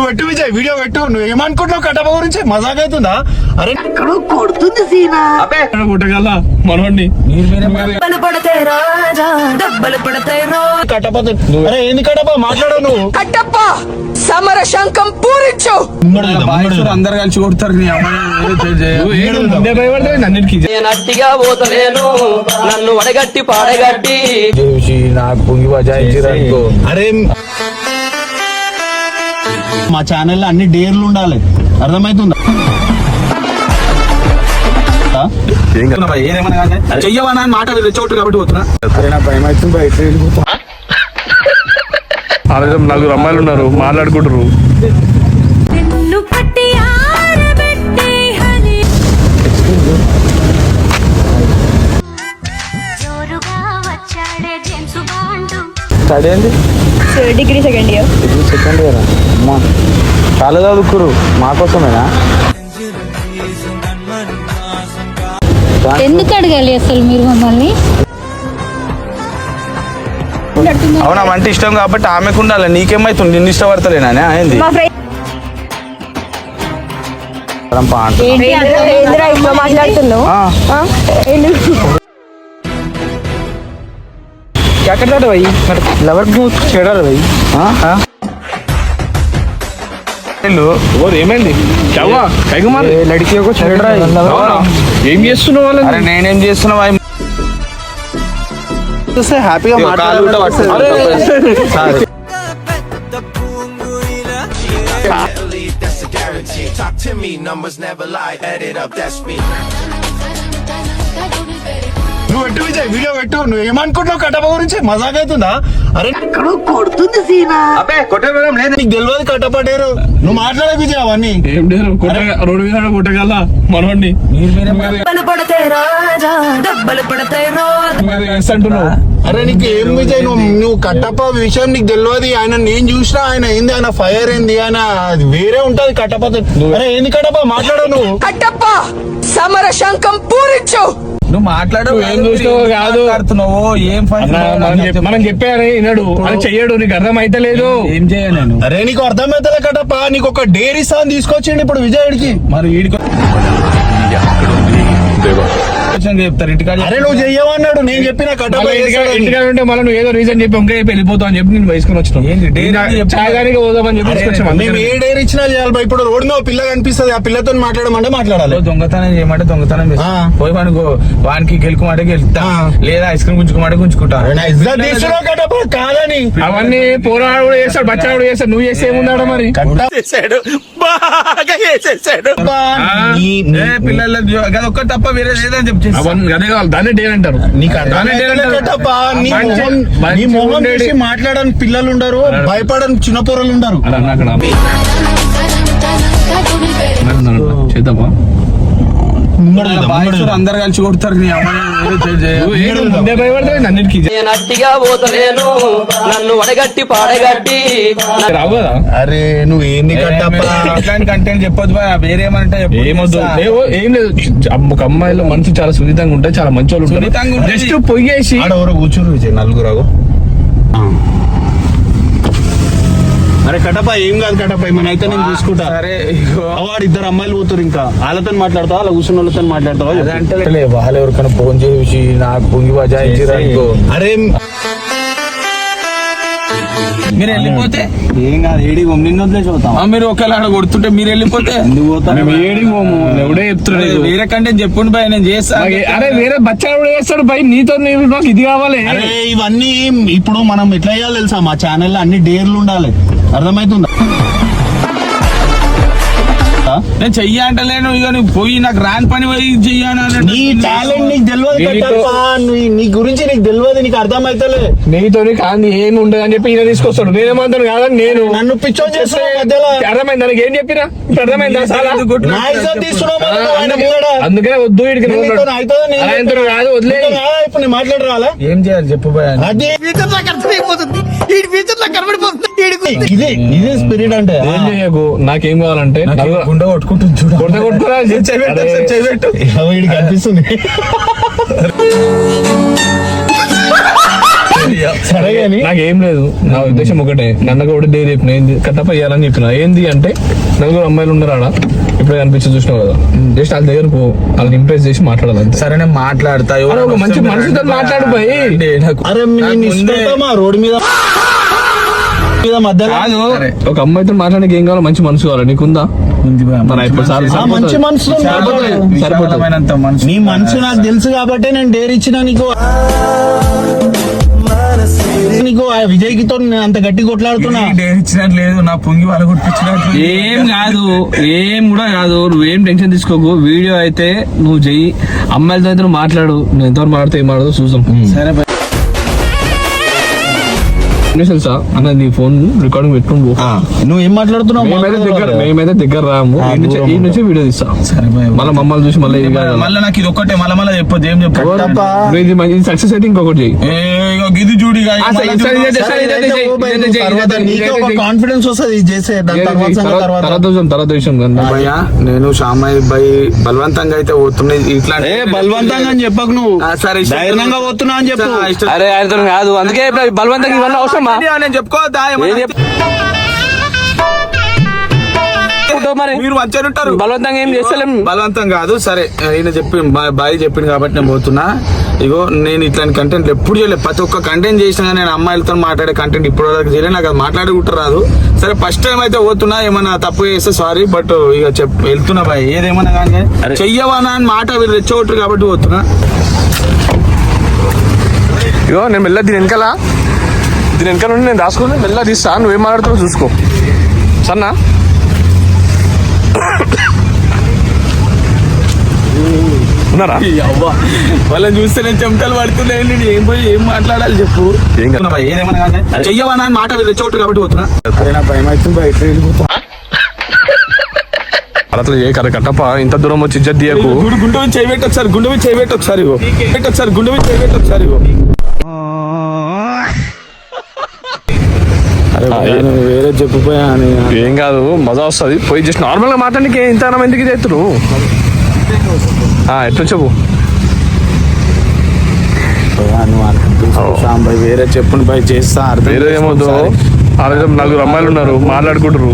నువ్వు పెట్టు విజయ్, వీడియో పెట్టు. నువ్వు ఏమనుకుంటున్నావు కట్టప్ప గురించి? మజాక్ అవుతుందా? అరే కొడుతుంది సీనా పుట్టగల మనోడిని కట్టప్ప. అరే ఏంది కట్టప్ప మాట్లాడవు నువ్వు? కట్టప్ప సమర శంఖం పూరించు. అందరు కలిసి కొడతారు. నేను అట్టిగా పోతలేను, నన్ను వడగట్టి పాడగట్టి నాకు పొంగి బజాయించారు. అరే మా ఛానల్లో అన్ని డేర్లు ఉండాలి, అర్థమవుతుందా? చెయ్యవా మాట చోటు కాబట్టి పోతున్నా. భయం అవుతుంది, బయట వెళ్ళిపోతా. నలుగురు అమ్మాయిలు ఉన్నారు, మాట్లాడుకుంటారు. స్టడీ అండి, degree second year. Second year అమ్మా, చాలా చదువుకురు మా కోసమేనా? ఎందుకు అడగాలి అసలు మీరు మమ్మల్ని? అవునా, అంటే ఇష్టం కాబట్టి ఆమెకు ఉండాలి. నీకేమైతుంది? నిన్ను ఇష్టపడతలేనా? ఏంది మాట్లాడుతున్నావు? क्या करता था भाई? लवर को छेड़ा रहा भाई. हाँ हेलो, ఏమైంది? लड़कियों को छेड़ रहा है. ఏం చేస్తున్నావు? अरे నేనేం చేస్తున్నా भाई? హ్యాపీగా Talk to me, numbers never lie. Edit up, that's me. నువ్వు పెట్టు విజయ్, వీడియో పెట్టు. నువ్వు ఏమనుకుంటున్నావు కట్టప్ప గురించి? మజాక్ అవుతుందా? అరే కొడుతుంది సీనా నీకు తెలియదు కట్టప్ప డేరు. నువ్వు మాట్లాడే విజయ్ అవన్నీ. ఏం డేరు? రోడ్డు మీద కొట్టగల మనోడిని అంటున్నావు. అరే నీకు ఏం విజయ్, నువ్వు కట్టప్ప విషయం నీకు తెలియదు. ఆయన నేను చూసినా, ఆయన ఏంది, ఆయన ఫైర్ ఏంది, ఆయన అది వేరే ఉంటది కట్టప్ప. అరే ఏంది కట్టప్ప మాట్లాడవు నువ్వు? కట్టప్ప సమర శంఖం పూరించు. నువ్వు మాట్లాడు, ఏం చూసినావు కాదు. ఏం మనం చెప్పారు వినడు, అని చెయ్యడు. నీకు అర్థం అయితే లేదు. ఏం చేయాలి నేను? అరే నీకు అర్థమైతే కట్టప్ప, నీకు ఒక డేర్ ఇస్తాను తీసుకొచ్చిండు ఇప్పుడు విజయుడికి. మరి వీడికి చెప్తారు ఇంటికాడ. అరే నువ్వు చెయ్యమన్నాడు, నేను చెప్పిన కట్టప్ప ఇంటికాడ ఉంటే మళ్ళీ నువ్వు ఏదో రీజన్ చెప్పి ఇంకా వెళ్ళిపోతావు అని చెప్పి నేను వేసుకుని వచ్చినావు. చాయగానికి పోదామని చెప్పి మేము ఏ డేర్ ఇచ్చినా చేయాలి. ఇప్పుడు రోడ్ మీద పిల్ల కనిపిస్తుంది, ఆ పిల్లతో మాట్లాడమంటే మాట్లాడాలి. దొంగతనం చేయమంటే దొంగతనం చేస్తా. పోయి మనకు వానికి గెలుకుమంటే గెలుస్తా, లేదా ఐస్ క్రీమ్ గుంజుకోమంటే గుంజుకుంటా. కాదని అవన్నీ పోరాడు కూడా చేస్తాడు, బచ్చాడు కూడా చేస్తాడు. నువ్వు చేస్తే ఏముందాడు మరి? పిల్లల ఒక్క తప్ప వేరే లేదని చెప్పి దాన్ని డేర్ అంటారు. నీకు మొహం చూసి మాట్లాడని పిల్లలు ఉండరు, భయపడని చిన్న పొరలు ఉండరు. చేద్దామా? అందరు కలిసి కొడతారు. అన్నిటికీ నేను అట్టిగా పోతలేను, నన్ను వడగట్టి పాడగట్టి రావు కదా. అరే నువ్వు ఏంది కట్టప్ప? అట్లాంటి కంటెంట్ చెప్పొద్దు, వేరేమంటే ఏమొద్దు. ఏం లేదు, ఒక అమ్మాయిలో మనసు చాలా సున్నితంగా ఉంటాయి, చాలా మంచి వాళ్ళు ఉంటారు. జస్ట్ పొయ్యేసి ఎవరో కూర్చోరు విజయ్, నలుగురు. అరే కట్టప్ప ఏం కాదు కట్టప్ప, ఏమైనా నేను చూసుకుంటా. సరే వాడు ఇద్దరు అమ్మాయిలు పోతారు, ఇంకా వాళ్ళతో మాట్లాడతావా, అలా కూర్చున్న వాళ్ళతో మాట్లాడతావా? అంటే వాళ్ళు ఎవరికైనా ఫోన్ చేసి నాకు పొంగి బజాయించారు. అరే మీరు వెళ్ళిపోతే ఏం కాదు, ఏడి నిన్ను వదిలేసి పోతాం. మీరు ఒకవేళ కొడుతుంటే మీరు వెళ్ళిపోతే ఏడి పోము, ఎవడే చెప్తున్నాడు. వేరే కంటే చెప్పుండి భయ, నేను చేస్తా. అరే వేరే బచ్చాడు కూడా చేస్తాడు భయ్, నీతో నాకు ఇది కావాలి. అరే ఇవన్నీ ఇప్పుడు మనం ఎట్లా చేయాలి తెలుసా? మా ఛానల్లో అన్ని డేర్లు ఉండాలి, అర్థమవుతుందా? నేను చెయ్య అంటలేను, ఇక నువ్వు పోయి నాకు రాని పని పోయి చెయ్యాను. నీ టాలెంట్ నీకు తెలియదు, నీ గురించి నీకు తెలియదు, నీకు అర్థమైతలే. నీతో కానీ ఏమి ఉండదు అని చెప్పి ఈయన తీసుకొస్తాడు. నేనేమంటాను కాదని నేను నన్ను పిచ్చో చేస్తున్నా మధ్యలో. అర్థమైంది దానికి ఏం చెప్పిరా? అర్థమైందా? అందుకనే వద్దు, వీడికి కాదు వదిలే. ఇప్పుడు నేను మాట్లాడరాలా? ఏం చేయాలి చెప్పు భయ? అది అర్థమైపోతుంది, ఈ ఫ్యూచర్ లో కనబడిపోతుంది. ఇదే స్పిరిట్ అంటే. ఏం చేయకు, నాకేం కావాలంటే గుండె కొట్టుకుంటుంది చూడ, కొట్టుకురా వీడికి అనిపిస్తుంది. సరే కానీ నాకేం లేదు, నా ఉద్దేశం ఒకటే. నన్ను కూడా డైరీ చెప్పిన ఏంది కట్టప్ప ఇవ్వాలని చెప్పిన. ఏంది అంటే నలుగురు అమ్మాయిలు ఉన్నారు ఆడ, ఇప్పుడే కనిపించి చూసినావు కదా, జస్ట్ వాళ్ళ దగ్గర పో, వాళ్ళని ఇంప్రెస్ చేసి మాట్లాడాలి. సరే నేను మాట్లాడతా. అరే ఒక మంచి మనిషితో మాట్లాడు భయ్. అరే నేను ఇష్టపడతామా రోడ్డు మీద మధ్యలో కాదు, ఒక అమ్మాయితో మాట్లాడడానికి ఏం కావాలో మంచి మనసు కావాలి. నీకుందా? మన ఇప్పుడు మంచి మనసు సరిపోతుంది. నీ మనసు నాకు తెలుసు కాబట్టి నేను డేర్ ఇచ్చిన నీకు విజయ్కితో అంత గట్టి కొట్లాడుతున్నా. ఇచ్చినట్టు లేదు, నా పొంగి వాళ్ళ కొట్టించినట్టు ఏం కాదు, ఏం కూడా కాదు. నువ్వేం టెన్షన్ తీసుకోకు. వీడియో అయితే నువ్వు చెయ్యి, అమ్మాయిలతో అయితే నువ్వు మాట్లాడు. నువ్వు ఎంతవరకు మాట్లాడితే ఏం మాట్లాడదు చూసాం. సరే తెలుసా అన్న, నీ ఫోన్ రికార్డింగ్ పెట్టుకుని పో. నువ్వు ఏం మాట్లాడుతున్నావు? మేమైతే దగ్గర రాము, ఈ నుంచి వీడియో తీస్తా. మళ్ళీ మమ్మల్ని చూసి మళ్ళీ మళ్ళీ నాకు ఇది ఒక్కటే మళ్ళీ చెప్పొద్దు. ఏం ఇది సక్సెస్ అయితే ఇంకొకటి చెయ్యి. ఇది చూడి కాన్ఫిడెన్స్ వస్తుంది చేసే తర్వాత విషయం. నేను షామాయి బై బలవంతంగా అయితే పోతున్నాయి. ఇట్లా బలవంతంగా అని చెప్పకు, నువ్వు సరే ధైర్యంగా పోతున్నా అని చెప్పు. అరే ఆయనతో కాదు, అందుకే బలవంతంగా ఇవన్నీ అవసరమా? నేను చెప్పుకోవద్దా? మరి మీరు మంచిగా ఉంటారు. బలవంతంగా ఏం చేస్తలేం. బలవంతం కాదు. సరే ఈయన చెప్పి బాయ్ చెప్పింది కాబట్టి నేను పోతున్నా. ఇగో నేను ఇట్లాంటి కంటెంట్ ఎప్పుడు చేయలేదు. ప్రతి ఒక్క కంటెంట్ చేసినా నేను అమ్మాయిలతో మాట్లాడే కంటెంట్ ఇప్పుడు వరకు చేయలేదు. నాకు అది మాట్లాడుకుంటూ రాదు. సరే ఫస్ట్ టైం అయితే పోతున్నా. ఏమన్నా తప్పు చేస్తే సారీ, బట్ ఇక వెళ్తున్నా బాయ్. ఏదేమన్నా కానీ చెయ్యవనా అని మాట వీళ్ళు రెచ్చగొట్టరు కాబట్టి పోతున్నా. ఇగో నేను మెల్ల దీని వెనకాల నుండి నేను రాసుకుని మెల్ల తీస్తా. నువ్వేం మాట్లాడుతావు చూసుకో సన్నా. ఉన్నారా? వాళ్ళని చూస్తే నేను చెమటలు పడుతున్నాయండి. ఏం పోయి ఏం మాట్లాడాలి చెప్పు. ఏదేమన్నా కానీ చెయ్యవనా అని మాట వీళ్ళు రెచ్చగొట్టరు కాబట్టి పోతున్నా. భయం అవుతుంది బయట వెళ్ళిపోతా. అట్లా ఏ కదా కట్టప్ప, ఇంత దూరం వచ్చి ఇజ్జత్ తీయకు. గుండె మీద చేయబెట్టి ఒకసారి, గుండె మీద చేయబెట్టి ఒకసారి, గుండె మీద చేయబెట్టి ఒకసారి. వేరే చెప్పిపోయా అని. ఏం కాదు, మజా వస్తుంది. పోయి జస్ట్ నార్మల్ గా మాట్లాడానికి ఇంత ఎందుకు చేతురు. ఎట్లా చెప్పు. వేరే చెప్పుని పై చేస్తా. వేరే ఏమవుతు, నలుగురు అమ్మాయిలు ఉన్నారు మాట్లాడుకుంటారు.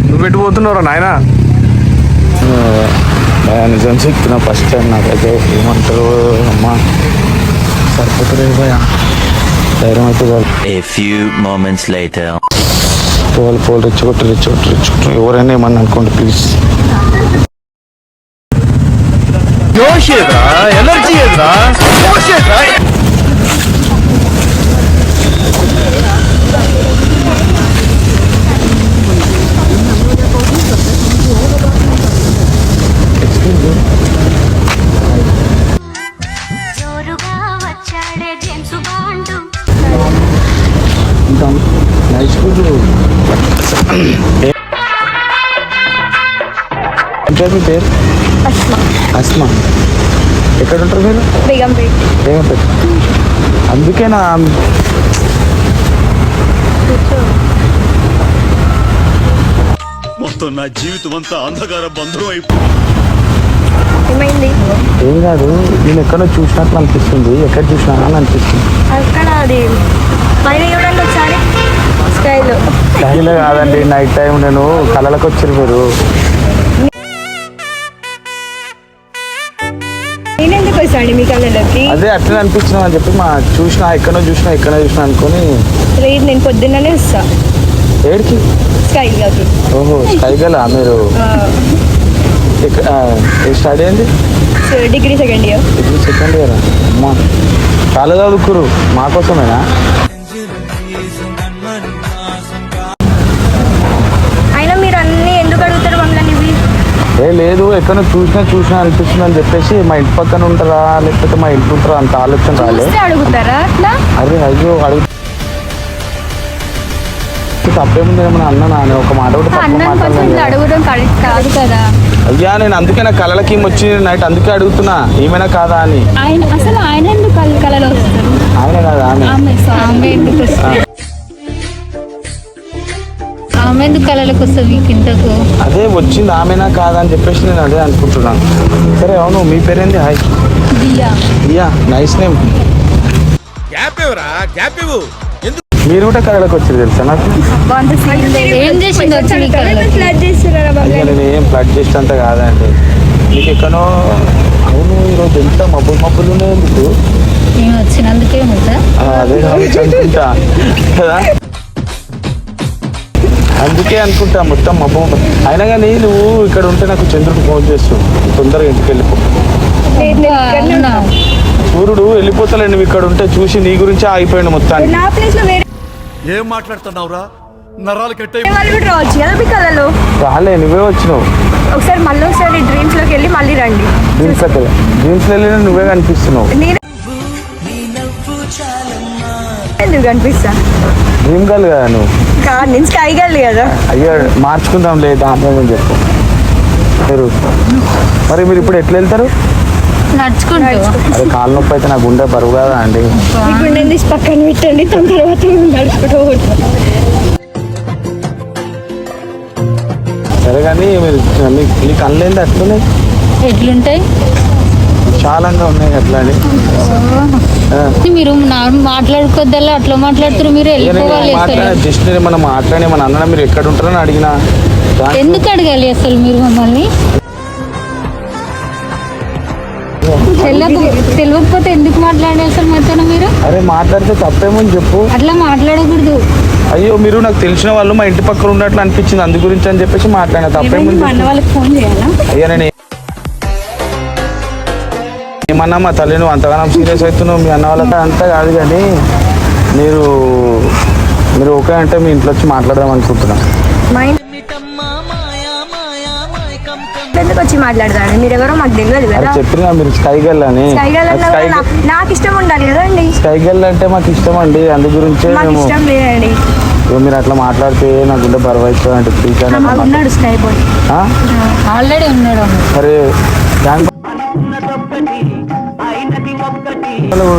నువ్వు పెట్టిపోతున్నావురా నాయనా. నిజం చెప్తున్నా, ఫస్ట్ టైం నాకైతే ఏమంటారు అమ్మా సరిపోతుంది భయ. ధైర్యం అయితే A few moments later. పోలు రెచ్చగొట్టు ఎవరైనా ఏమన్నా అనుకోండి ప్లీజ్. ఎనర్జీ మీ పేరు? అస్మా. ఎక్కడ ఉంటారు మీరు? బేగంపేట. అందుకేనా మొత్తం నా జీవితం అంతా అంధకార బంధం ఏం కాదు. నేను ఎక్కడో చూసినట్లు అనిపిస్తుంది. ఎక్కడ చూసినా అని అనిపిస్తుంది. అక్కడ అది స్టైల్ కాదండి, నైట్ టైం నేను కళలకు వచ్చారు మీరు. మీ కళ్ళకి అదే అట్లనే అనిపించిన అని చెప్పి చూసినా ఎక్కడో చూసినా అనుకొని. లేదు, నేను పొద్దున్ననే వస్తా. ఏడికి? స్కై గల్. ఓహో, స్కై గల్ మీరు. స్టడీ ఏంటి? Degree second year. అమ్మా చాలా చదువుకురు. మా కోసమేనా? అయినా మీరు అన్ని ఎందుకు అడుగుతారు మమ్మల్ని? లేదు, ఎక్కడో చూసినా అనిపిస్తుంది అని చెప్పేసి. మా ఇంటి పక్కన ఉంటారా లేకపోతే మా ఇంటి ఉంటారా అంత ఆలోచన రాలే. అడుగుతారా అట్లా? అరే అయ్యో అడుగు తప్పేముంది. ఏమన్నా అన్నా అని ఒక మాట కూడా అడగడం కరెక్ట్ కాదు కదా. అయ్యా నేను అందుకే నా కళలకి వచ్చి నైట్ అందుకే అడుగుతున్నా ఏమైనా కాదా అని. అసలు ఆయన ఎందుకు కళలో వస్తారు? ఆయన కాదా ఆమె ఎందుకు కళలకు వస్తుంది ఇంతకు? అదే వచ్చింది ఆమెనా కాదా అని చెప్పేసి నేను అదే అనుకుంటున్నాను. సరే అవును, మీ పేరేంది? హాయ్. Yeah nice name. మీరు కూడా కళలకు వచ్చారు తెలుసా నాకు. ఏం చేసింది వచ్చి నీ కళ్ళకి? అయ్యా నేను ఏం ఫ్లడ్ చేసేంత కాదండి. మీకు ఎక్కడో అవును ఈరోజు ఎంత మబ్బులు ఉన్నాయి ఎందుకు? నేను వచ్చినందుకే ఉంటా. అదే కావచ్చు అనుకుంటా కదా, అందుకే అనుకుంటా మొత్తం మబ్బు. అయినా కానీ నువ్వు ఇక్కడ ఉంటే నాకు చంద్రుడు ఫోన్ చేస్తావు తొందరగా ఇంటికి వెళ్ళిపో. అవునా? సూర్యుడు వెళ్ళిపోతలే నువ్వు ఇక్కడ ఉంటే చూసి నీ గురించి ఆగిపోయాడు మొత్తానికి. నా ప్లేస్ లో వేరే ఏం మాట్లాడుతున్నావురా నరాలు కట్టే వాళ్ళు కూడా రావచ్చు కదా మీ కళలో. రాలే నువ్వే వచ్చినావు. ఒకసారి మళ్ళీ ఒకసారి డ్రీమ్స్ లోకి వెళ్ళి మళ్ళీ రండి. డ్రీమ్స్ వెళ్ళినా నువ్వే కనిపిస్తున్నావు. నేను ఎందుకు కనిపిస్తా? డ్రీమ్ గర్ల్ కదా నువ్వు. కాదు నేను స్కై గర్ల్ కదా. అయ్యో మార్చుకుందాం లేదా అని చెప్పు. మరి మీరు ఇప్పుడు ఎట్లా వెళ్తారు? నడుచుకుంటూ. అదే కాళ్ళ నొప్పి అయితే నాకు గుండె బరువు కదా అండి. ఇప్పుడు నేను తీసి పక్కన పెట్టండి, దాని తర్వాత నడుచుకుంటూ పోతాను. సరే కానీ మీరు మీ కళ్ళు ఏంది అట్లున్నాయి? ఎట్లుంటాయి? విశాలంగా ఉన్నాయి అట్లా అని. మీరు మాట్లాడుకోద్దల్లా అట్లా మాట్లాడుతున్నారు. మీరు వెళ్ళిపోవాలి అసలు. జస్ట్ నేను మనం మాట్లాడి మన అన్న మీరు ఎక్కడ ఉంటారని అడిగినా. ఎందుకు అడగాలి అసలు మీరు మమ్మల్ని? తెలియకపోతే ఎందుకు మాట్లాడాలి అసలు మధ్యాహ్నం మీరు? అరే మాట్లాడితే తప్పేమని చెప్పు. అట్లా మాట్లాడకూడదు. అయ్యో మీరు నాకు తెలిసిన వాళ్ళు మా ఇంటి పక్కన ఉన్నట్లు అనిపించింది అందు గురించి అని చెప్పేసి మాట్లాడినా. తప్పేమని అన్న వాళ్ళకి ఫోన్ చేయాలా? అయ్యా నేను ఏమన్నా మా తల్లి నువ్వు అంతగానో సీరియస్ అవుతున్నావు మీ అన్న వాళ్ళకి అంతా కాదు కానీ మీరు ఓకే అంటే మీ ఇంట్లో వచ్చి మాట్లాడదాం అనుకుంటున్నా. ఎందుకు వచ్చి మాట్లాడతాను? మీరు ఎవరో మాకు తెలియదు కదా. చెప్పినా మీరు స్కై గర్ల్ అని. నాకు ఇష్టం ఉండాలి కదండి. స్కై గర్ల్ అంటే మాకు ఇష్టం అండి, అందు గురించే నాకు మేము. ఇష్టం లేదండి. మీరు అట్లా మాట్లాడితే నాకు గుండె బరువు అవుతుంది అంటే ప్లీజ్ అని. ఉన్నాడు స్కై బాయ్ ఆల్రెడీ ఉన్నాడు. సరే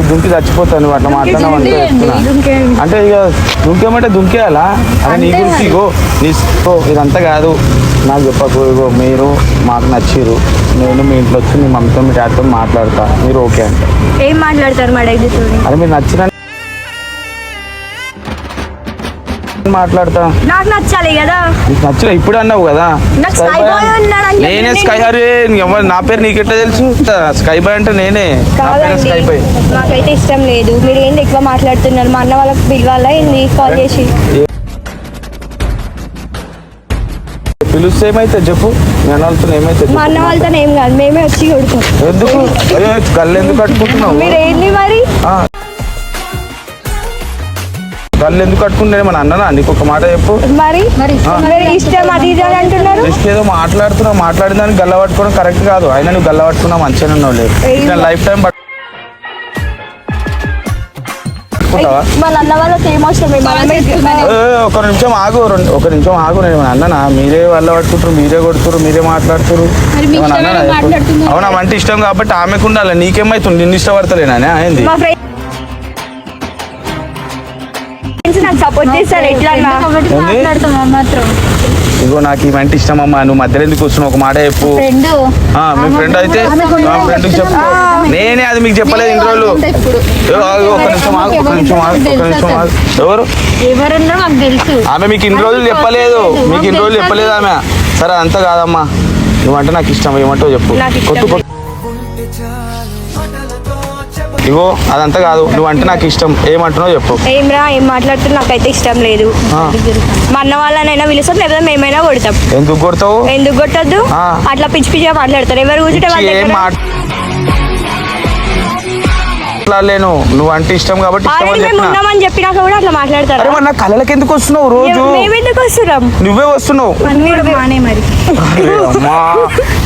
దుంకి చచ్చిపోతాను అట్లా మాట్లాడడం అంటే అంటే ఇక దుంకేమంటే దుంకేయాలా? అదే నీ గురించి ఇగో ఇదంతా కాదు నాకు చెప్పకు. ఇగో మీరు మాకు నచ్చిరు, నేను మీ ఇంట్లో వచ్చి మీ మమ్మీతో మీ డాడీతో మాట్లాడతా, మీరు ఓకే అంటే. ఏం మాట్లాడతారు మా డాడీ? అదే మీరు నచ్చిన మాట్లాడతా. నాకు నచ్చాలి కదా. నీకు నచ్చిన ఇప్పుడు అన్నావు కదా నాకు స్కై బాయ్ ఉన్నాడని నేనే స్కై. అరే నా పేరు నీకెట్లా తెలుసు? స్కై బాయ్ అంటే నేనే. కాదండి, స్కై బాయ్ నాకైతే ఇష్టం లేదు. మీరు ఏంటి ఎక్కువ మాట్లాడుతున్నారు? మా అన్న వాళ్ళకి పిలవాలా ఏంది కాల్ చేసి? పిలుస్తే ఏమైతే చెప్పు, మీ అన్న వాళ్ళతో ఏమైతే? మా అన్న వాళ్ళతో ఏం కాదు, మేమే వచ్చి కొడుతాం. ఎందుకు? అరే కళ్ళు ఎందుకు కట్టుకుంటున్నావు? మీరు ఏంటి మరి? కళ్ళు ఎందుకు కట్టుకుంటే మన అన్ననా? నీకు ఒక మాట చెప్పు. మరి ఇష్టం అది ఇది అని అంటున్నారు. జస్ట్ ఏదో మాట్లాడుతున్నావు, మాట్లాడిన దానికి గల్ల పట్టుకోవడం కరెక్ట్ కాదు. అయినా నువ్వు గల్ల పట్టుకున్నా మంచిగానే ఉన్నావు. లేదు లైఫ్ టైం మా అన్న వాళ్ళకి ఏం అవసరం? ఒక నిమిషం ఆగు నేను మన అన్ననా? మీరే వల్ల పట్టుకుంటారు, మీరే కొడుతురు, మీరే మాట్లాడుతురు. అవునా? అంటే ఇష్టం కాబట్టి ఆమెకు ఉండాలి. నీకేమైతుంది? నిన్ను ఇష్టపడతలేనా? ఏంది నాకు సపోర్ట్ చేస్తారు ఎట్లా? మాత్రం ఇగో నాకు ఇవంటే ఇష్టం అమ్మా. నువ్వు మధ్యలో ఎందుకు వస్తున్నావు? ఒక మాట చెప్పు. మీ ఫ్రెండ్ అయితే మా ఫ్రెండ్ చెప్పు. నేనే అది మీకు చెప్పలేదు ఇన్ని రోజులు. ఒక నిమిషం ఆగు. ఎవరన్నా మాకు తెలుసు. ఆమె మీకు ఇన్ని రోజులు చెప్పలేదు. ఆమె. సరే అంతా కాదమ్మా, నువ్వంటే నాకు ఇష్టం. ఏమంటావు చెప్పు. ఇగో అదంతా కాదు, నువ్వంటే నాకు ఇష్టం. ఏమంటున్నావు చెప్పు. ఏం మాట్లాడుతున్నా? నాకైతే ఇష్టం లేదు. మా అన్న వాళ్ళనైనా పిలుస్తాం, లేకపోతే మేమైనా కొడతాం. ఎందుకు కొడతావు? ఎందుకు కొట్టద్దు? అట్లా పిచ్చి పిచ్చిగా మాట్లాడతారు. ఎవరు కూర్చుంటే మాట్లాడలేను. నువ్వు అంటే ఇష్టం కాబట్టి ఉన్నామని చెప్పినాక కూడా అట్లా మాట్లాడతారు. మరి నా కళ్ళకి ఎందుకు వస్తున్నావు రోజు? మేమెందుకు వస్తున్నాం? నువ్వే వస్తున్నావు.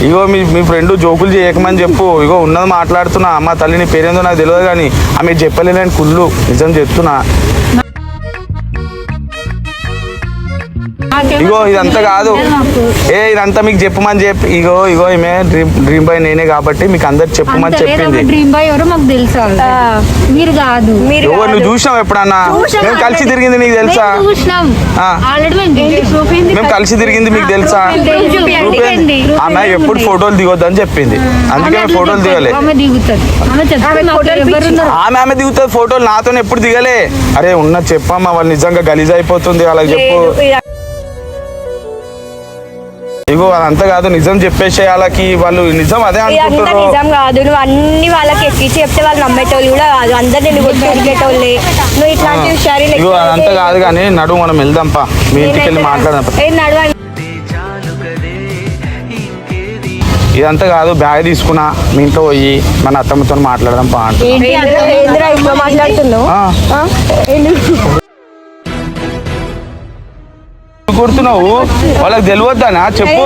ఇగో మీ ఫ్రెండ్ జోకులు చేయకమని చెప్పు. ఇగో ఉన్నది మాట్లాడుతున్నా. అమ్మ తల్లి నీ పేరేందో నాకు తెలియదు కానీ ఆమె చెప్పలేని కుళ్ళు నిజం చెప్తున్నా. ఇగో ఇదంతా కాదు, ఇదంతా మీకు చెప్పమని చెప్పి ఇగో ఈమె డ్రీమ్ బాయ్ నేనే కాబట్టి మీకు అందరు చెప్పమని చెప్పింది. డ్రీమ్ బాయ్ ఎవరో మాకు తెలుసు, మీరు కాదు. ఎవరు నువ్వు చూసినావు ఎప్పుడన్నా? మేము కలిసి తిరిగింది నీకు తెలుసా? మేము కలిసి తిరిగింది మీకు తెలుసా? ఆమె ఎప్పుడు ఫోటోలు దిగొద్దని చెప్పింది, అందుకే ఫోటోలు దిగలే. ఆమె దిగుతుంది ఫోటోలు, నాతో ఎప్పుడు దిగలే. అరే ఉన్న చెప్పమ్మా, వాళ్ళు నిజంగా గలీజ్ అయిపోతుంది వాళ్ళకి చెప్పు. ఇగో అదంతా కాదు, నిజం చెప్పేసే వాళ్ళకి, వాళ్ళు నిజం అదే అనుకుంటారు. నిజం కాదు, నువ్వు అన్ని వాళ్ళకి ఎక్కించి చెప్తే వాళ్ళు నమ్మేటోళ్ళు కూడా కాదు, అందరు నేను కొట్టుకెళ్ళేటోళ్ళే. నువ్వు ఇట్లాంటి విషయాలు ఇగో అదంతా కాదు కానీ నడువు, మనం వెళ్దాంపా, మీ ఇంటికి వెళ్ళి మాట్లాడదాం. నడువ. ఇదంతా కాదు, బ్యాగ్ తీసుకున్నా, మీ ఇంట్లో పోయి మన అత్తమ్మతో మాట్లాడదాం పా అంటే. మాట్లాడుతున్నావు కొడుతున్నావు, వాళ్ళకి తెలియద్దానా చెప్పు.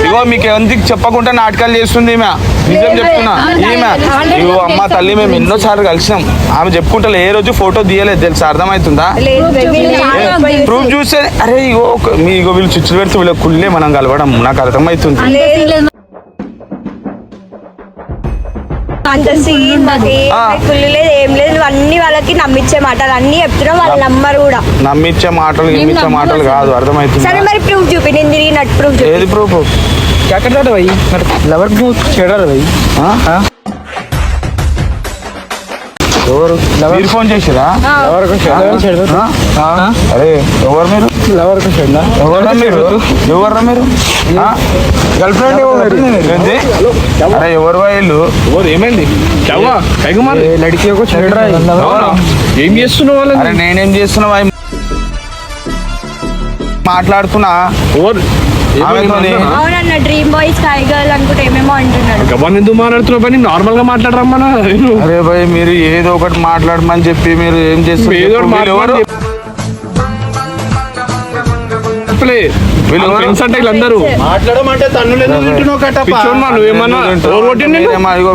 ఇగో మీకు ఎందుకు చెప్పకుండా నాటకాలు చేస్తుంది ఈమె, నిజం చెప్తున్నా. ఈమె ఇగో అమ్మ తల్లి, మేము ఎన్నోసార్లు కలిసినాం, ఆమె చెప్పుకుంటా ఏ రోజు ఫోటో తీయలేదు తెలుసా, అర్థమవుతుందా? ప్రూఫ్ చూస్తే అరే ఇగో వీళ్ళు చుచ్చులు పెడితే వీళ్ళకి కుళ్ళే మనం కలవడం, నాకు అర్థమవుతుంది. అంత సీన్ కుళ్ళు లేదు, ఏం లేదు. నువ్వు అన్ని వాళ్ళకి నమ్మించే మాటలు అన్ని చెప్తున్నావు, వాళ్ళు నమ్మరు కూడా. నమ్మించే మాటలు కాదు, అర్థమవుతుంది. సరే మరి ప్రూఫ్ చూపి, నేను తిరిగినట్టు ప్రూఫ్ చూపి. ఏది ప్రూఫ్? ఎవరు ఫోన్ చేసిరా? అరే ఎవరు మీరు? ఎవర్రా మీరు? గర్ల్ ఫ్రెండ్ అరే ఎవరు వీళ్ళు? ఏమైంది? ఏం చేస్తున్నావు? అరే నేనేం చేస్తున్నా, మాట్లాడుతున్నా. అవునన్న డ్రీమ్ బాయ్ స్కై గర్ల్ అనుకుంటే ఏమేమో అంటున్నాడు. ఎందుకు మాట్లాడుతున్నావు పని? నార్మల్ గా మాట్లాడరమ్మా. అరే భయ్ మీరు ఏదో ఒకటి మాట్లాడమని చెప్పి మీరు ఏం చేస్తున్నారు? అందరూ మాట్లాడమంటే తన్ను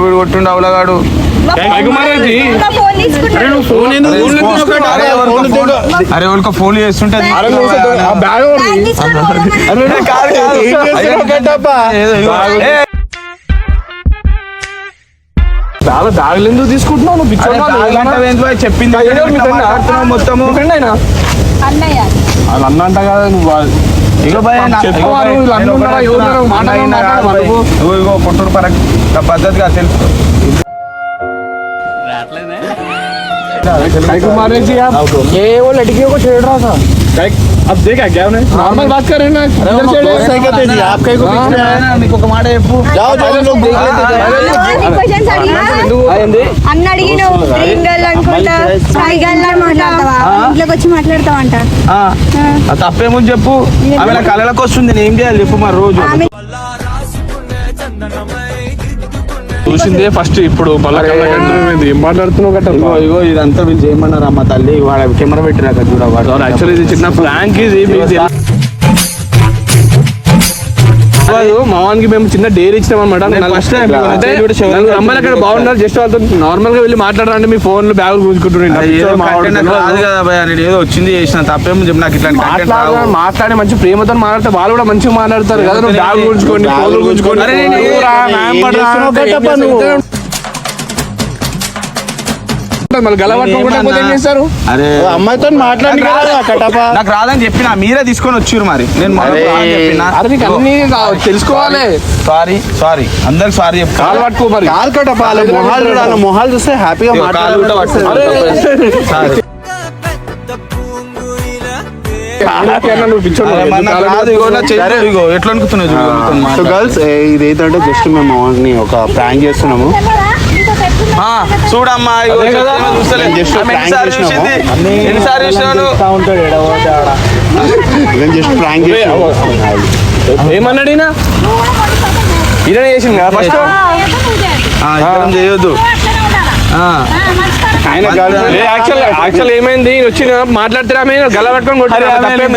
వీడు కొట్టిండు అవలగాడు. అరే వాళ్ళకి ఫోన్ చేస్తుంటది. బ్యాగులు ఎందుకు తీసుకుంటున్నావు? చెప్పింది మొత్తము వాళ్ళు అన్నంట కదా నువ్వు. పుట్టూరు పద్ధతిగా తెలుసు. ये वो लड़कियों को छेड़ रहा था, अब देखा क्या उन्हें? नॉर्मल बात कर रहे हैं ना, అన్న అడిగినావు డ్రీమ్ గర్ల్ అనుకుంటా, స్కై గర్ల్ మాట్లాడతావా, ఇంట్లోకి వచ్చి మాట్లాడతావంట. తప్పేమో చెప్పు, ఆమె కళలకు వస్తుంది, నేను ఏం చేయాలి చెప్పు. మరి రోజు చూసిందే ఫస్ట్, ఇప్పుడు ఏం మాట్లాడుతున్నావు గట్ట? ఇగో ఇదంతా వీళ్ళు చేయమన్నారు అమ్మ తల్లి, వాడు కెమెరా పెట్టినాక చూడవాడు. యాక్చువల్లీ ఇది చిన్న ఫ్రాంక్, ఇది మావానికి మేము చిన్న డేర్ ఇచ్చినాం అనమాట. అమ్మాయిలు అక్కడ బాగున్నారు, జస్ట్ వాళ్ళతో నార్మల్ గా వెళ్ళి మాట్లాడాలంటే మీ ఫోన్లు బ్యాగులు గుంజుకుంటున్నాయి. ఏదో వచ్చింది చేసిన తప్పేమో చెప్పి నాకు ఇట్లా మాట్లాడే మంచి ప్రేమతో మాట్లాడితే వాళ్ళు కూడా మంచిగా మాట్లాడతారు కదా. నువ్వు బ్యాగ్ గుంజుకోండి, ఫోన్లు గుంజుకోండి. మళ్ళీ గలవట్టుకుంటే ఏం చేస్తారు? అరే అమ్మాయితో మాట్లాడి నాకు రాదని చెప్పిన, మీరే తీసుకొని వచ్చారు. మరి నేను అన్ని తెలుసుకోవాలి. సారీ అందరికి సారీ చెప్పు. కాలు పట్టుకో మరి, కాలు కట్టప్ప, మొహాలు చూస్తే హ్యాపీగా ఎట్లా అనుకుతున్నావు? గర్ల్స్ ఇదేంటంటే జస్ట్ మేము మామూలు ఒక ప్రాంక్ చేస్తున్నాము. చూడమ్మా జస్ట్ ప్రాంక్ ఏమన్నాడు ఈయన చేసింది కదా ఫస్ట్. చేయొద్దు. యాక్చువల్ ఏమైంది, వచ్చి మాట్లాడితే ఆమె గల పట్టుకొని కొట్టారు,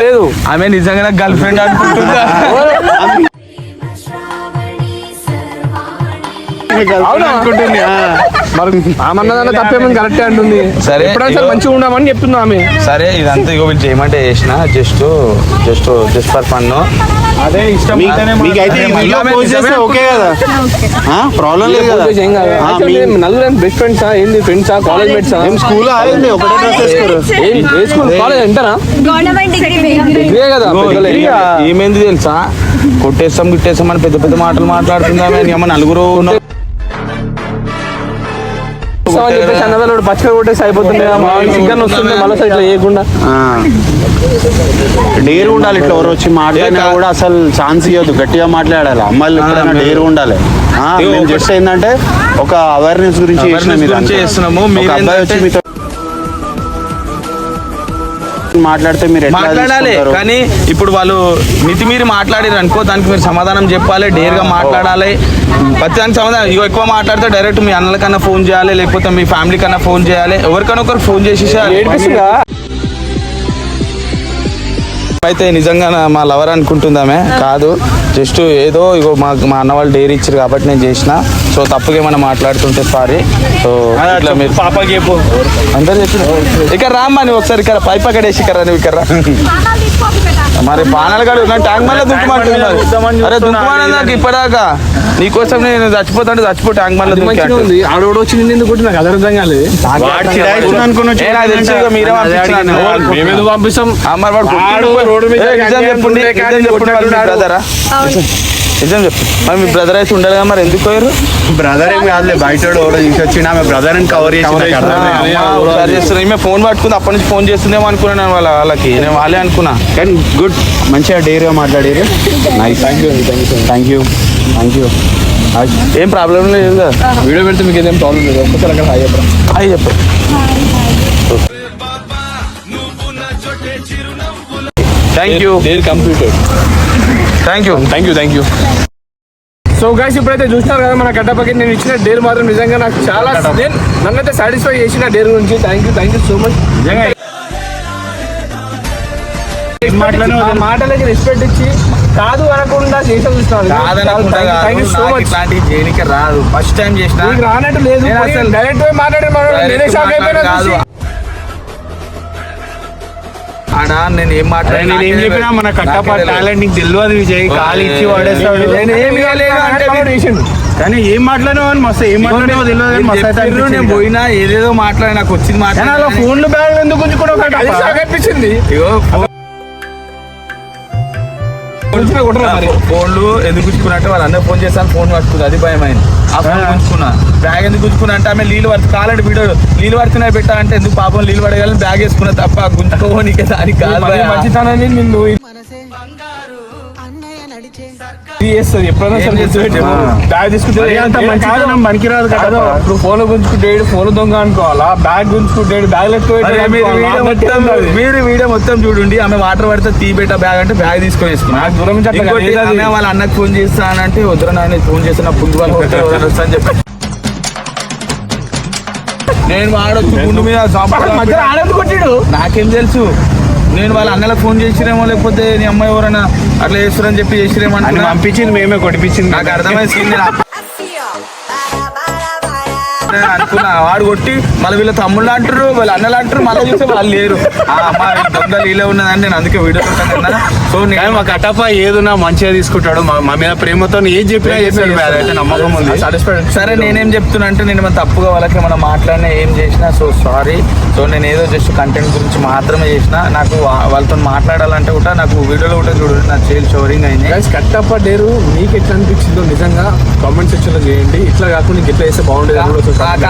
లేదు. ఆమె నిజంగా గర్ల్ ఫ్రెండ్ అనుకుంటుందా? అవునా? అనుకుంటుంది మరి ఆమన్నదాన్ని తప్పేమని కరెక్టే అంటుంది. సరే, ఎప్పుడైనా సరే మంచిగా ఉండమని చెప్తున్నా ఆమె. సరే ఇదంతా ఇగో వీళ్ళు చేయమంటే చేసిన జస్ట్ ఫర్ ఫన్. అదే ఇష్టం మీకైతే ఈ వీడియో పోస్ట్ చేస్తే ఓకే కదా, ప్రాబ్లం లేదు కదా. ఏం కాదు. Actually, నలుగురు బెస్ట్ ఫ్రెండ్సా ఏంది, ఫ్రెండ్సా, కాలేజ్ మేట్సా? ఏం స్కూల్ ఆగింది ఒకటే డ్రెస్ వేసుకోరు. ఏ స్కూల్, కాలేజ్ ఎంతనా? గవర్నమెంట్ డిగ్రీ ఇదే కదా పెద్దలే. ఏమైంది తెలుసా, కొట్టేస్తాం గిట్టేస్తాం అని పెద్ద పెద్ద మాటలు మాట్లాడుతుందా ఏమో నలుగురు ఉన్నాం. అని చెప్పేసి అన్నదాన్ని పచ్చగా కొట్టేసి అయిపోతుంది. చికెన్ వస్తుంది మళ్ళీ ఇట్లా చేయకుండా. డేర్ ఉండాలి, ఇట్లా ఎవరు వచ్చి మాట్లాడినా కూడా అసలు ఛాన్స్ ఇవ్వద్దు, గట్టిగా మాట్లాడాలి. అమ్మాయిలు ఎప్పుడైనా డేర్ ఉండాలి. మేము జస్ట్ ఏంటంటే ఒక అవేర్నెస్ గురించి చేస్తున్నాము. ఒక అబ్బాయి వచ్చి మీతో మాట్లాడితే మీరు ఎట్లా మాట్లాడాలి, తీసుకుంటారు? కానీ ఇప్పుడు వాళ్ళు మితిమీరి మాట్లాడారు అనుకో, దానికి మీరు సమాధానం చెప్పాలి, డేర్ గా మాట్లాడాలి. ప్రతిదానికి సమాధానం. ఇగో ఎక్కువ మాట్లాడితే డైరెక్ట్ మీ అన్నల కన్నా ఫోన్ చేయాలి, లేకపోతే మీ ఫ్యామిలీ కన్నా ఫోన్ చేయాలి, ఎవరికైనా ఒకరు ఫోన్ చేసేసేయాలి. అయితే నిజంగా మా లవర్ అనుకుంటుందామే కాదు, జస్ట్ ఏదో ఇగో మా అన్న వాళ్ళు డైరీ ఇచ్చారు కాబట్టి నేను చేసిన. సో తప్పుగా ఏమైనా మాట్లాడుతుంటే సారీ. సో ఇట్లా మీరు పాపకి అందరు చెప్పిన ఇక్కడ రామ్మా, నువ్వు ఒకసారి ఇక్కడ పైప్ అక్కడ వేసి ఇక్కడ నువ్వు ఇక్కడ మరి బాణాలు కాదు ట్యాంక్ మళ్ళీ దుఃఖమంటున్నారు. అరే దుఃఖమని నాకు ఇప్పటిదాకా నీకోసం నేను చచ్చిపోతాంటే చచ్చిపో ట్యాంక్ మళ్ళీ ఉంది. ఆడోడు వచ్చి నిన్ను కొట్టి నాకు అర్థం కాలేదు. మీరే మేమేదో పంపిస్తాం. నిజం చెప్పు, మరి మీ బ్రదర్ అయితే ఉండాలి కదా, మరి ఎందుకు పోయారు? బ్రదర్ ఏం కాదులే, బయట తీసుకొచ్చిన ఆమె బ్రదర్ అని కవర్ చేసి ఈమె ఫోన్ పట్టుకుంది, అప్పటి నుంచి ఫోన్ చేస్తుందేమో అనుకున్నాను వాళ్ళకి, నేను వాళ్ళే అనుకున్నా. కానీ గుడ్, మంచిగా డేర్గా మాట్లాడారు. Nice, thank you. ఏం ప్రాబ్లం లేదు కదా, వీడియో పెడితే మీకు ఏదేం ప్రాబ్లం లేదు. ఒక్కసారి అక్కడ హాయ్ చెప్పరా. హాయ్ చెప్పు. Thank you. Completed. Thank you. So guys, ఇప్పుడైతే చూస్తున్నారు కదా మన కట్టపకి నేను ఇచ్చిన డేర్ మాత్రం నిజంగా నాకు చాలా నన్నైతే సాటిస్ఫై చేసిన డేర్ గురించి. Thank you so much. మాటలకి రెస్పెక్ట్ ఇచ్చి కాదు అనకుండా చేసే చూస్తున్నాను. Thank you so much. చేయడానికి రాదు, ఫస్ట్ టైం చేసిన రానట్టు లేదు, డైరెక్ట్ నేనే షాక్ అయిపోయినా. నేను ఏం నేను చెప్పినా మన కట్టప్ప టాలెంట్ నీకు తెలియదు విజయ్, కాలు ఇచ్చి వాడేస్తాడు. కానీ ఏం మాట్లాడినావు అని మస్తు, ఏం మాట్లాడినావో తెలియదు. నేను పోయినా ఏదేదో మాట్లాడి నాకు వచ్చింది మాట్లాడాలి. ఫోన్లు బ్యాగ్ ఎందుకు ఉంచుకోవడం అనిపించింది. ఫోన్లు ఎందుకు ఉంచుకున్నట్టే వాళ్ళు అందరూ ఫోన్ చేస్తాను, ఫోన్ పట్టుకుంది, అది భయమైంది. ఆ ఫోన్ ఉంచుకున్నా, బ్యాగ్ ఎందుకు ఉంచుకున్నా అంటే ఆమె నీళ్ళు పడుతుంది కాలంటే వీడియో నీళ్ళు పడుతున్నాయి పెట్టా అంటే ఎందుకు పాపం నీళ్ళు పడగలని బ్యాగ్ వేసుకున్నా తప్ప గుంజుకోనికి దానికి కాదు. మంచితనాన్ని నిన్ను పనికిరాదు కదా. ఇప్పుడు ఫోన్ గుంజుకుంటే ఫోన్ దొంగ అనుకోవాలా, బ్యాగ్ గుంజుకుంటే బ్యాగ్ మీరు వీడియో మొత్తం చూడండి. ఆమె వాటర్ పడితే తీ పెట్టా బ్యాగ్ అంటే బ్యాగ్ తీసుకొని వేసుకున్నా. దూరం వాళ్ళ అన్నకు ఫోన్ చేస్తానంటే వద్దురా నాన్న ఫోన్ చేసిన పుంజు వాళ్ళు అని చెప్పి నేను వాడొచ్చు గుండు మీద కొట్టాడు. నాకేం తెలుసు, నేను వాళ్ళ అన్నలకు ఫోన్ చేసిరేమో లేకపోతే నీ అమ్మాయి ఎవరైనా అట్లా చేస్తారని చెప్పి చేసిరేమో అని పంపించింది మేమే, కొట్టిపించింది. నాకు అర్థమైంది. అనుకున్నా వాడు కొట్టి మళ్ళీ వీళ్ళ తమ్ముళ్ళు అంటారు, వీళ్ళ అన్నలు అంటారు, మళ్ళీ చూస్తే వాళ్ళు లేరు. అమ్మా దొంగలు ఇలా ఉన్నదని నేను అందుకే వీడియో పెట్టాను. సో నేను మా కట్టప్ప ఏదున్నా మంచిగా తీసుకుంటాడు, మా మీద ప్రేమతో ఏది చెప్పినా చేస్తాడు, అదైతే నమ్మకం ఉంది. సరే నేనేం చెప్తున్నా అంటే నేను ఏమైనా తప్పుగా వాళ్ళకి ఏమైనా మాట్లాడినా ఏం చేసినా సో సారీ. సో నేను ఏదో జస్ట్ కంటెంట్ గురించి మాత్రమే చేసిన. నాకు వాళ్ళతో మాట్లాడాలంటే కూడా నాకు వీడియోలో కూడా చూడండి, నాకు చేయాలి షోరింగ్ అయింది. కట్టప్ప డేరు మీకు ఎట్లా అనిపించిందో నిజంగా కామెంట్ సెక్షన్ లో చేయండి. ఇట్లా కాకుండా ఎట్లా చేస్తే బాగుండేది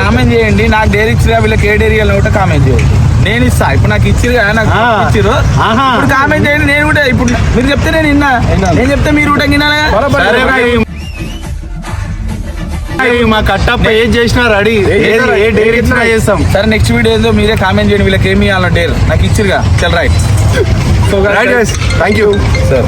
కామెంట్ చేయండి. నాకు డేర్ ఇచ్చిరా వీళ్ళకి ఏ డేర్ ఇవ్వాలి ఒకటి కామెంట్ చేయండి, నేను ఇస్తా. ఇప్పుడు నాకు ఇచ్చిరు కదా, నాకు ఇచ్చిరు, ఇప్పుడు కామెంట్ చేయండి. నేను కూడా ఇప్పుడు మీరు చెప్తే నేను విన్నా, నేను చెప్తే మీరు కూడా వినాలి. మా కట్టప్ప ఏం చేసినా రెడీ, ఏ డేర్ ఇచ్చినా చేస్తాం. సరే నెక్స్ట్ వీడియో ఏదో మీరే కామెంట్ చేయండి, వీళ్ళకి ఏమి ఇవ్వాలి డేర్ నాకు ఇచ్చిరుగా. చల్ రైట్. Thank you sir.